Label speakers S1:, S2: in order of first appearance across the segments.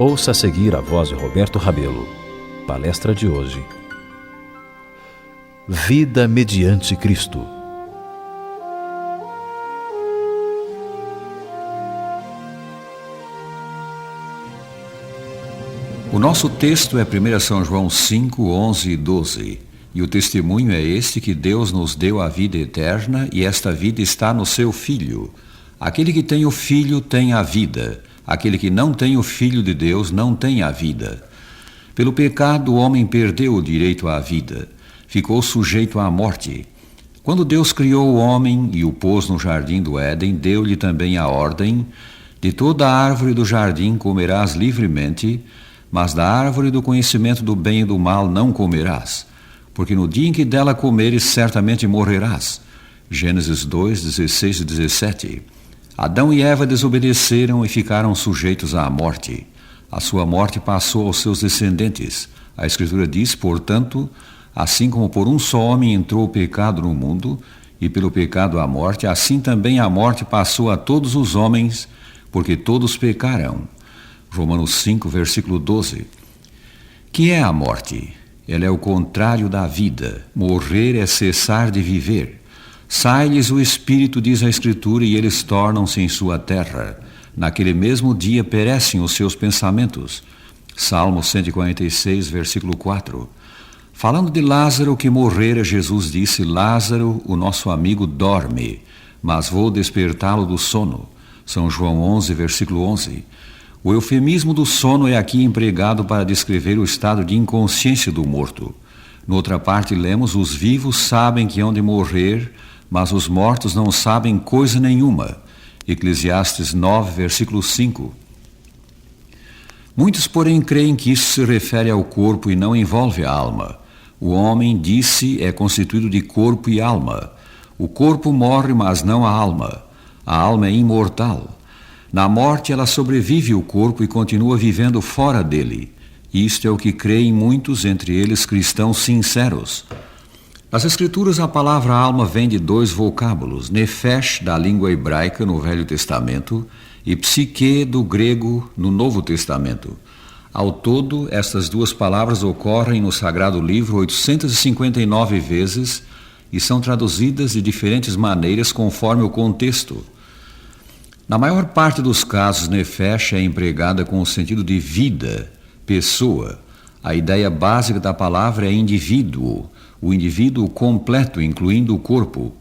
S1: Ouça a seguir a voz de Roberto Rabelo. Palestra de hoje: Vida mediante Cristo.
S2: O nosso texto é 1 São João 5, 11 e 12. E o testemunho é este, que Deus nos deu a vida eterna, e esta vida está no seu Filho. Aquele que tem o Filho tem a vida. Aquele que não tem o Filho de Deus não tem a vida. Pelo pecado, o homem perdeu o direito à vida. Ficou sujeito à morte. Quando Deus criou o homem e o pôs no jardim do Éden, deu-lhe também a ordem: de toda a árvore do jardim comerás livremente, mas da árvore do conhecimento do bem e do mal não comerás, porque no dia em que dela comeres, certamente morrerás. Gênesis 2, 16 e 17. Adão e Eva desobedeceram e ficaram sujeitos à morte. A sua morte passou aos seus descendentes. A Escritura diz, portanto, assim como por um só homem entrou o pecado no mundo, e pelo pecado a morte, assim também a morte passou a todos os homens, porque todos pecaram. Romanos 5, versículo 12. Que é a morte? Ela é o contrário da vida. Morrer é cessar de viver. Sai-lhes o espírito, diz a Escritura, e eles tornam-se em sua terra. Naquele mesmo dia perecem os seus pensamentos. Salmo 146, versículo 4. Falando de Lázaro que morrera, Jesus disse: Lázaro, o nosso amigo, dorme, mas vou despertá-lo do sono. São João 11, versículo 11. O eufemismo do sono é aqui empregado para descrever o estado de inconsciência do morto. Noutra parte lemos: os vivos sabem que hão de morrer, mas os mortos não sabem coisa nenhuma. Eclesiastes 9, versículo 5. Muitos, porém, creem que isso se refere ao corpo e não envolve a alma. O homem, disse, é constituído de corpo e alma. O corpo morre, mas não a alma. A alma é imortal. Na morte ela sobrevive o corpo e continua vivendo fora dele. Isto é o que creem muitos, entre eles cristãos sinceros. Nas Escrituras, a palavra alma vem de dois vocábulos: nefesh, da língua hebraica, no Velho Testamento, e psique, do grego, no Novo Testamento. Ao todo, estas duas palavras ocorrem no Sagrado Livro 859 vezes e são traduzidas de diferentes maneiras conforme o contexto. Na maior parte dos casos, nefesh é empregada com o sentido de vida, pessoa. A ideia básica da palavra é indivíduo, o indivíduo completo, incluindo o corpo.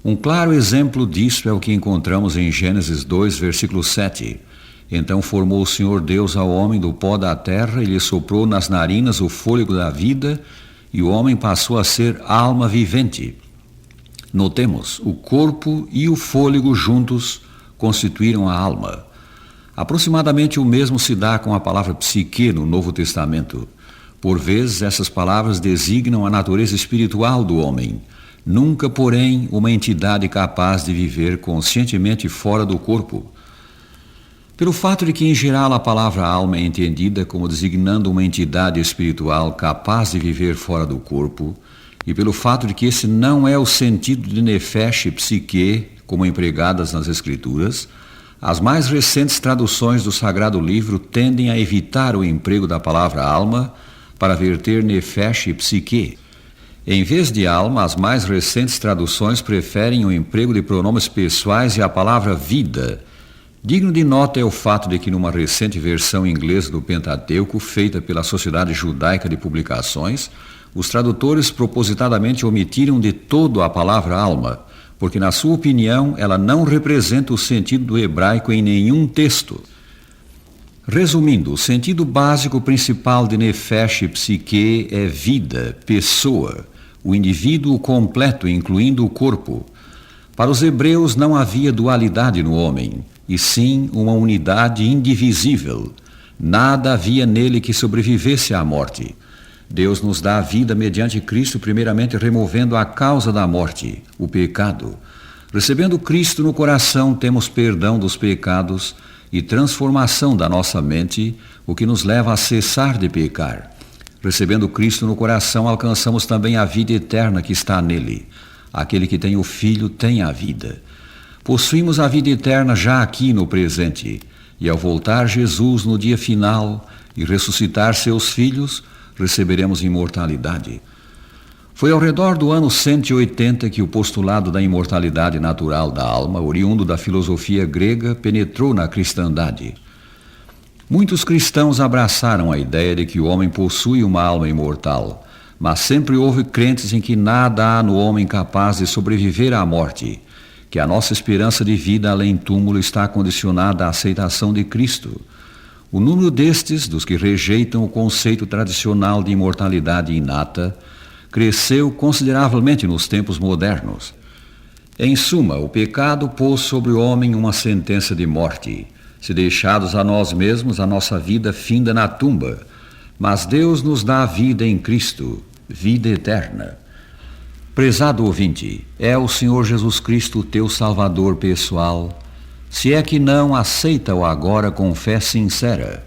S2: Um claro exemplo disso é o que encontramos em Gênesis 2, versículo 7. Então formou o Senhor Deus ao homem do pó da terra e lhe soprou nas narinas o fôlego da vida, e o homem passou a ser alma vivente. Notemos, o corpo e o fôlego juntos constituíram a alma. Aproximadamente o mesmo se dá com a palavra psique no Novo Testamento. Por vezes, essas palavras designam a natureza espiritual do homem, nunca, porém, uma entidade capaz de viver conscientemente fora do corpo. Pelo fato de que, em geral, a palavra alma é entendida como designando uma entidade espiritual capaz de viver fora do corpo, e pelo fato de que esse não é o sentido de nefesh e psique, como empregadas nas Escrituras, as mais recentes traduções do Sagrado Livro tendem a evitar o emprego da palavra alma para verter nefesh e psique. Em vez de alma, as mais recentes traduções preferem o emprego de pronomes pessoais e a palavra vida. Digno de nota é o fato de que, numa recente versão inglesa do Pentateuco, feita pela Sociedade Judaica de Publicações, os tradutores propositadamente omitiram de todo a palavra alma, porque, na sua opinião, ela não representa o sentido do hebraico em nenhum texto. Resumindo, o sentido básico principal de nefesh e psique é vida, pessoa, o indivíduo completo, incluindo o corpo. Para os hebreus não havia dualidade no homem, e sim uma unidade indivisível. Nada havia nele que sobrevivesse à morte. Deus nos dá a vida mediante Cristo, primeiramente removendo a causa da morte, o pecado. Recebendo Cristo no coração, temos perdão dos pecados e transformação da nossa mente, o que nos leva a cessar de pecar. Recebendo Cristo no coração, alcançamos também a vida eterna que está nele. Aquele que tem o Filho tem a vida. Possuímos a vida eterna já aqui no presente. e ao voltar Jesus no dia final e ressuscitar seus filhos, receberemos imortalidade. Foi ao redor do ano 180 que o postulado da imortalidade natural da alma, oriundo da filosofia grega, penetrou na cristandade. Muitos cristãos abraçaram a ideia de que o homem possui uma alma imortal, mas sempre houve crentes em que nada há no homem capaz de sobreviver à morte, que a nossa esperança de vida além túmulo está condicionada à aceitação de Cristo. O número destes, dos que rejeitam o conceito tradicional de imortalidade inata, cresceu consideravelmente nos tempos modernos. Em suma, o pecado pôs sobre o homem uma sentença de morte. Se deixados a nós mesmos, a nossa vida finda na tumba. Mas Deus nos dá a vida em Cristo, vida eterna. Prezado ouvinte, é o Senhor Jesus Cristo teu Salvador pessoal? Se é que não, aceita-o agora com fé sincera.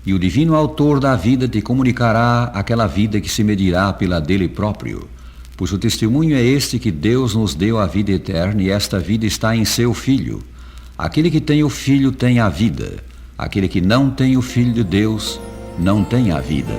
S2: E o divino autor da vida te comunicará aquela vida que se medirá pela dele próprio. Pois o testemunho é este que Deus nos deu a vida eterna e esta vida está em seu Filho. Aquele que tem o Filho tem a vida. Aquele que não tem o Filho de Deus não tem a vida.